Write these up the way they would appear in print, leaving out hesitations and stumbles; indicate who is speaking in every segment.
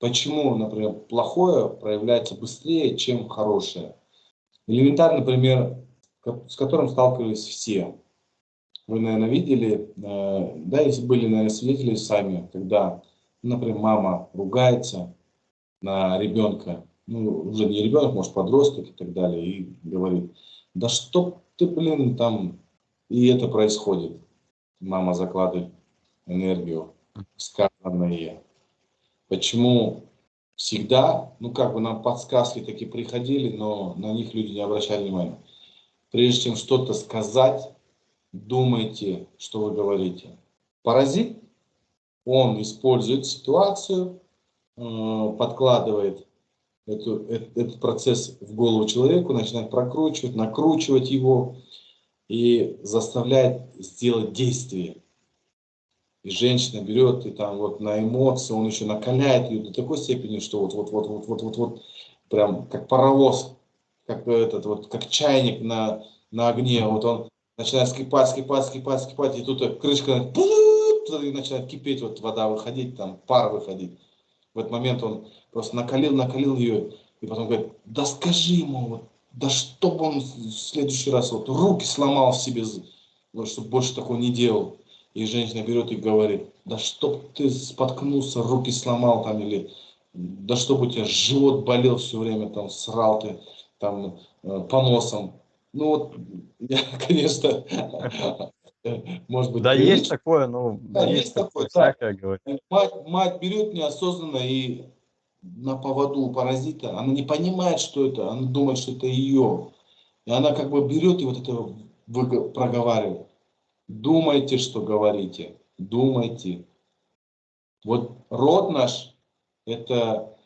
Speaker 1: Почему, например, плохое проявляется быстрее, чем хорошее? Элементарный пример, с которым сталкивались все. Вы, наверное, видели, да, если были, наверное, свидетели сами, когда, например, мама ругается на ребенка, ну, уже не ребенок, может, подросток и так далее, и говорит, да что ты, блин, там, и это происходит. Мама закладывает энергию, сказанное. Почему всегда, ну, как бы нам подсказки такие приходили, но на них люди не обращали внимания. Прежде чем что-то сказать, думайте, что вы говорите. Паразит, он использует ситуацию, подкладывает этот процесс в голову человеку, начинает прокручивать, накручивать его и заставляет сделать действие. И женщина берет и там вот на эмоции, он еще накаляет ее до такой степени, что вот прям как паровоз, как этот вот как чайник на огне, вот он начинает скипать, и тут крышка и начинает кипеть, вот вода выходить, там пар выходить. В этот момент он просто накалил ее, и потом говорит, да скажи ему, вот, да чтобы он в следующий раз вот руки сломал в себе, вот, чтобы больше такого не делал. И женщина берет и говорит, да чтоб ты споткнулся, руки сломал там, или да чтобы у тебя живот болел все время, там, срал ты там по носам. Ну вот, я, конечно, может быть,
Speaker 2: Да, есть
Speaker 1: преувеличиваю.
Speaker 2: такое, ну,
Speaker 1: Да,
Speaker 2: есть
Speaker 1: есть
Speaker 2: такое,
Speaker 1: такое, да.
Speaker 2: всякое говорит.
Speaker 1: Мать берет неосознанно и на поводу у паразита, она не понимает, что это, она думает, что это ее. И она как бы берет и вот это проговаривает. Думайте, что говорите. Думайте. Вот род наш– это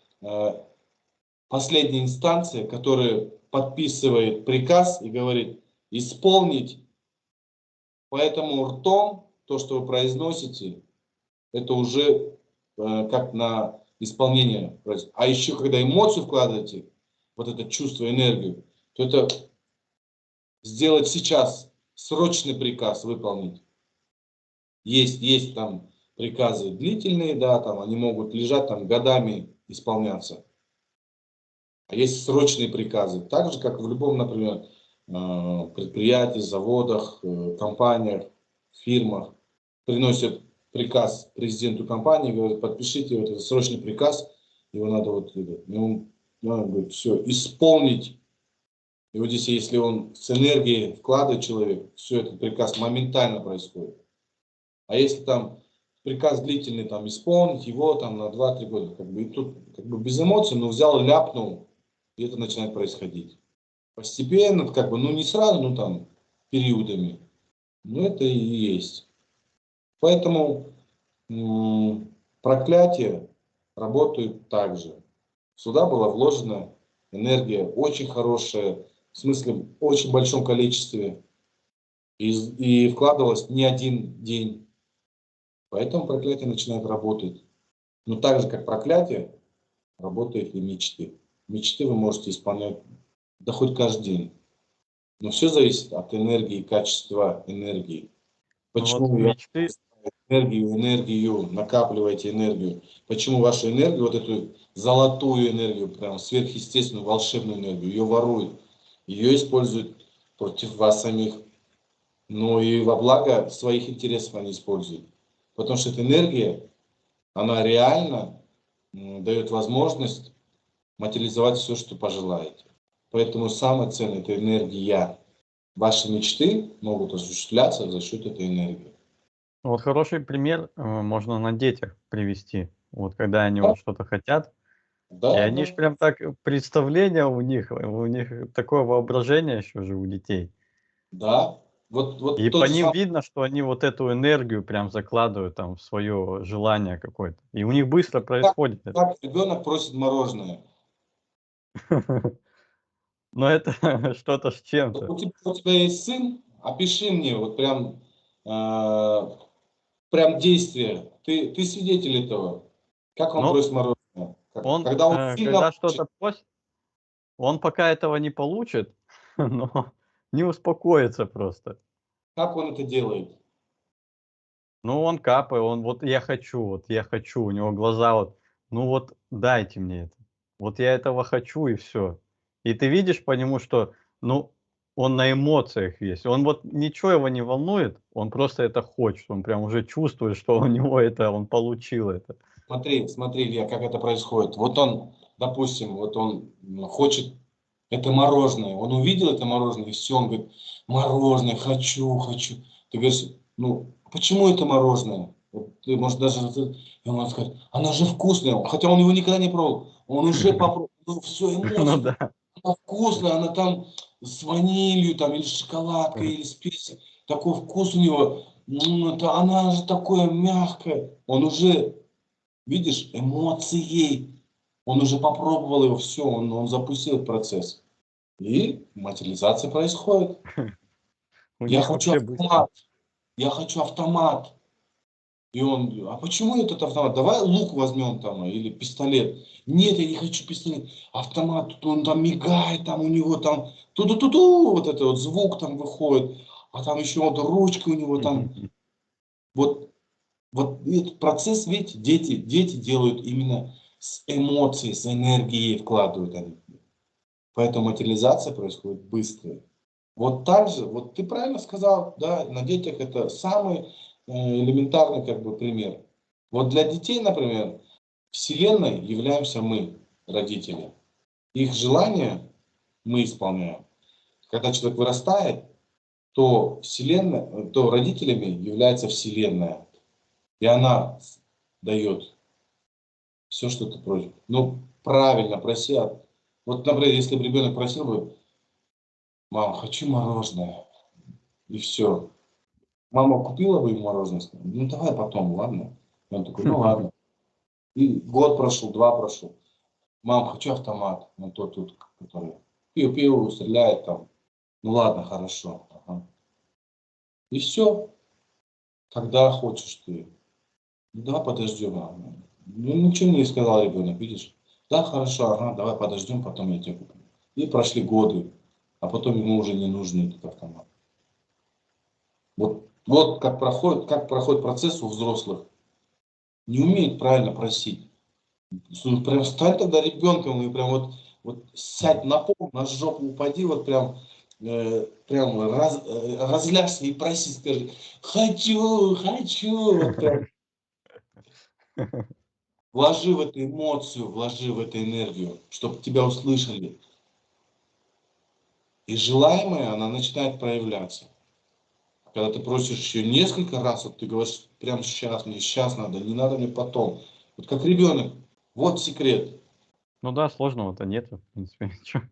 Speaker 1: последняя инстанция, которая подписывает приказ и говорит исполнить. Поэтому ртом то, что вы произносите, это уже как на исполнение. А еще когда эмоцию вкладываете, вот это чувство, энергию, то это сделать сейчас, срочный приказ выполнить. Есть там приказы длительные, да, там они могут лежать там годами исполняться. А есть срочные приказы. Так же, как в любом, например, предприятии, заводах, компаниях, фирмах. Приносят приказ президенту компании, говорят, подпишите вот этот срочный приказ, его надо вот, и он говорит, все, исполнить. И вот здесь, если он с энергией вкладывает человек, все, этот приказ моментально происходит. А если там приказ длительный, там, исполнить его там на 2-3 года, как бы, и тут как бы без эмоций, но взял, ляпнул, и это начинает происходить. Постепенно, как бы, ну не сразу, ну там, периодами, но это и есть. Поэтому проклятия работают так же. Сюда была вложена энергия очень хорошая, в смысле очень большом количестве, и вкладывалась не один день. Поэтому проклятие начинает работать. Но так же, как проклятие, работает и мечты. Мечты вы можете исполнять, да хоть каждый день. Но все зависит от энергии, качества энергии.
Speaker 2: Ну вот
Speaker 1: Почему я
Speaker 2: мечты,
Speaker 1: энергию, накапливаете энергию? Почему вашу энергию, вот эту золотую энергию, прям сверхъестественную, волшебную энергию, ее воруют, ее используют против вас самих, но и во благо своих интересов они используют. Потому что эта энергия, она реально дает возможность материализовать все, что пожелаете. Поэтому самое ценное– это энергия. Ваши мечты могут осуществляться за счет этой энергии.
Speaker 2: вот хороший пример можно на детях привести. Вот когда они
Speaker 1: Да,
Speaker 2: вот что-то хотят, и
Speaker 1: да,
Speaker 2: они ж
Speaker 1: да.
Speaker 2: прям так, представление у них такое воображение еще же у детей.
Speaker 1: Да. Вот
Speaker 2: И по
Speaker 1: тот же
Speaker 2: ним
Speaker 1: самый,
Speaker 2: видно, что они вот эту энергию прям закладывают там в свое желание какое-то. И у них быстро
Speaker 1: как,
Speaker 2: происходит это.
Speaker 1: как ребенок просит мороженое.
Speaker 2: Но это что-то с
Speaker 1: Вот
Speaker 2: чем-то.
Speaker 1: у тебя есть сын, опиши мне вот прям действие. Ты свидетель этого. Как он
Speaker 2: Но
Speaker 1: просит мороженое.
Speaker 2: он,
Speaker 1: Когда он сильно
Speaker 2: когда
Speaker 1: хочет,
Speaker 2: что-то просит, он пока этого не получит, но не успокоится просто.
Speaker 1: как он это делает?
Speaker 2: Ну, он капает, он вот я хочу, у него глаза вот ну вот дайте мне это. Вот я этого хочу и все. И ты видишь по нему, что, ну, он на эмоциях весь. Он вот ничего его не волнует, он просто это хочет. Он прям уже чувствует, что у него это, он получил это.
Speaker 1: Смотри, смотри, Илья, как это происходит. Вот он, допустим, вот он хочет это мороженое. Он увидел это мороженое, и все, он говорит, мороженое, хочу, хочу. Ты говоришь, ну, почему это мороженое? Вот ты, может, даже, и он скажет, оно же вкусное. Хотя он его никогда не пробовал. Он уже попробовал, ну, все,
Speaker 2: Ну
Speaker 1: эмоции.
Speaker 2: да.
Speaker 1: Она вкусная, она там с ванилью, там, или с шоколадкой, или с персиком. Такой вкус у него. Это, она же такое мягкое. Он уже, видишь, эмоции. Он уже попробовал его, все, он запустил этот процесс. И материализация происходит.
Speaker 2: У
Speaker 1: Я
Speaker 2: них
Speaker 1: хочу
Speaker 2: вообще быстро.
Speaker 1: автомат. Я хочу автомат. И он, а почему этот автомат? Давай лук возьмем там или пистолет. Нет, я не хочу пистолет. Автомат, тут он там мигает, там у него там ту-ду-ту-ду, вот это вот звук там выходит. А там еще вот ручка у него там. Вот, вот этот процесс, видите, дети делают именно с эмоцией, с энергией вкладывают они. Поэтому материализация происходит быстро. Вот так же, вот ты правильно сказал, да, на детях это самый элементарный как бы пример. Вот для детей, например, Вселенной являемся мы, родители. Их желания мы исполняем. Когда человек вырастает, то Вселенная, то родителями является Вселенная. И она дает все, что ты просишь. Ну, правильно, проси. Вот, например, если бы ребенок просил бы, мам, хочу мороженое. И все. Мама купила бы ему мороженое, сказала, ну давай потом, ладно? И он такой, ну ладно. И год прошел, два прошел. Мам, хочу автомат. Ну тот тут, который пиу-пиу, стреляет там. Ну ладно, хорошо. Ага. И все. Когда хочешь ты. Ну давай подождем. Ага. Ну ничего не сказал ребенок, видишь? Да, хорошо, ага, давай подождем, потом я тебе куплю. И прошли годы, а потом ему уже не нужен этот автомат. Вот как проходит процесс у взрослых. Не умеет правильно просить. Прям стань тогда ребенком и прям вот сядь на пол, на жопу упади, вот прям, разляжься и проси, скажи, хочу, хочу, вот прям вложи в эту эмоцию, вложи в эту энергию, чтобы тебя услышали. И желаемое, она начинает проявляться. Когда ты просишь еще несколько раз, вот ты говоришь, прям сейчас, мне сейчас надо, не надо мне потом. Вот как ребенок, вот секрет.
Speaker 2: Ну да, сложного-то нету, в принципе, ничего.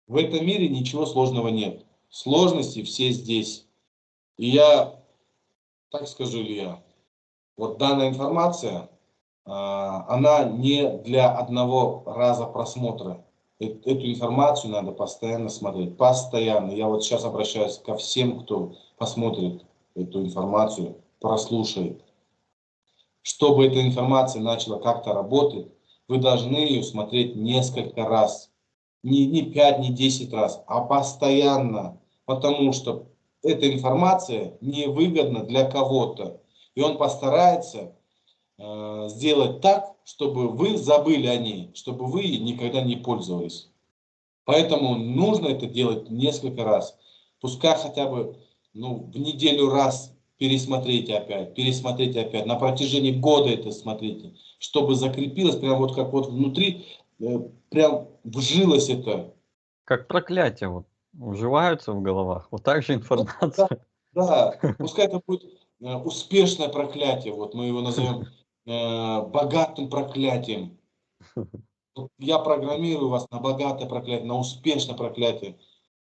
Speaker 1: В этом мире ничего сложного нет. Сложности все здесь. И я так скажу, Илья, вот данная информация, она не для одного раза просмотра. Эту информацию надо постоянно смотреть. Постоянно. Я вот сейчас обращаюсь ко всем, кто посмотрит эту информацию, прослушает. Чтобы эта информация начала как-то работать, вы должны ее смотреть несколько раз. Не 5, не 10 раз, а постоянно. Потому что эта информация невыгодна для кого-то. И он постарается сделать так, чтобы вы забыли о ней, чтобы вы никогда не пользовались. Поэтому нужно это делать несколько раз. Пускай хотя бы в неделю раз пересмотрите опять. На протяжении года это смотрите, чтобы закрепилось, прям вот как вот внутри, прям вжилось это.
Speaker 2: Как проклятие вот. Уживаются в головах. Вот так же
Speaker 1: Да,
Speaker 2: информация.
Speaker 1: да, пускай это будет успешное проклятие, вот мы его назовем богатым проклятием. Вот я программирую вас на богатое проклятие, на успешное проклятие.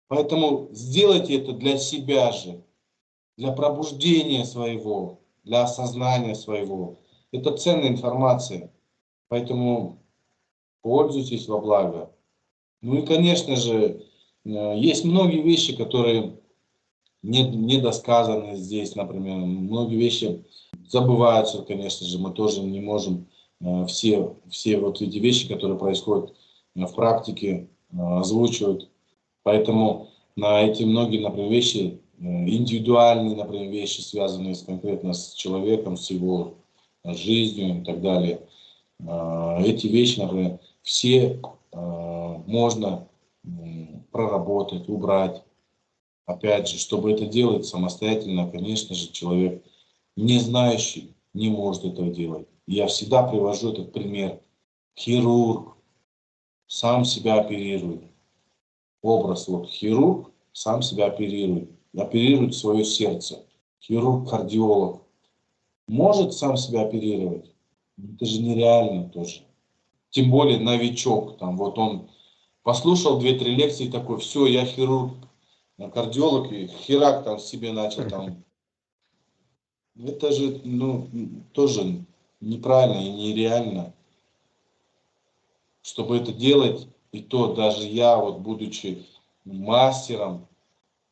Speaker 1: Поэтому сделайте это для себя же, для пробуждения своего, для осознания своего. Это ценная информация, поэтому пользуйтесь во благо. Ну и, конечно же, есть многие вещи, которые недосказаны здесь, например. Многие вещи забываются, конечно же, мы тоже не можем все вот эти вещи, которые происходят в практике, озвучивать. Поэтому на эти многие, например, вещи, индивидуальные, например, вещи, связанные конкретно с человеком, с его жизнью и так далее, Эти вещи, например, все можно проработать, убрать. Опять же, чтобы это делать самостоятельно, конечно же, человек не знающий не может этого делать. Я всегда привожу этот пример. Хирург сам себя оперирует. Образ, вот хирург сам себя оперирует свое сердце. Хирург-кардиолог может сам себя оперировать? Это же нереально тоже. Тем более новичок, там вот он послушал 2-3 лекции, такой, все, я хирург, кардиолог, и херак там себе начал там. Это же, ну, тоже неправильно и нереально. Чтобы это делать, и то даже я, вот будучи мастером,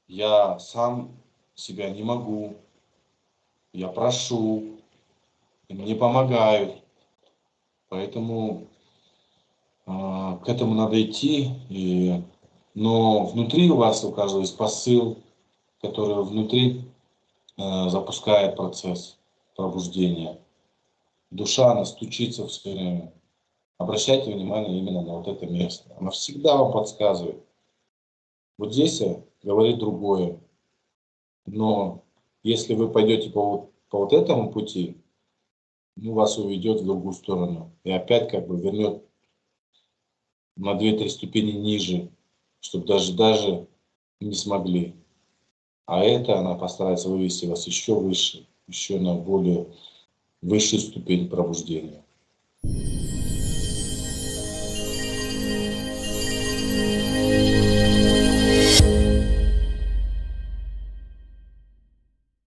Speaker 1: я сам себя не могу. Я прошу, и мне помогают. Поэтому к этому надо идти. Но внутри у вас, у каждого есть посыл, который внутри запускает процесс пробуждения. Душа, она стучится все время. Обращайте внимание именно на вот это место. Она всегда вам подсказывает. Вот здесь говорит другое. Но если вы пойдете по вот этому пути, ну, вас уведет в другую сторону. И опять как бы вернет на 2-3 ступени ниже, чтобы даже не смогли. А это она постарается вывести вас еще выше, еще на более высшую ступень пробуждения.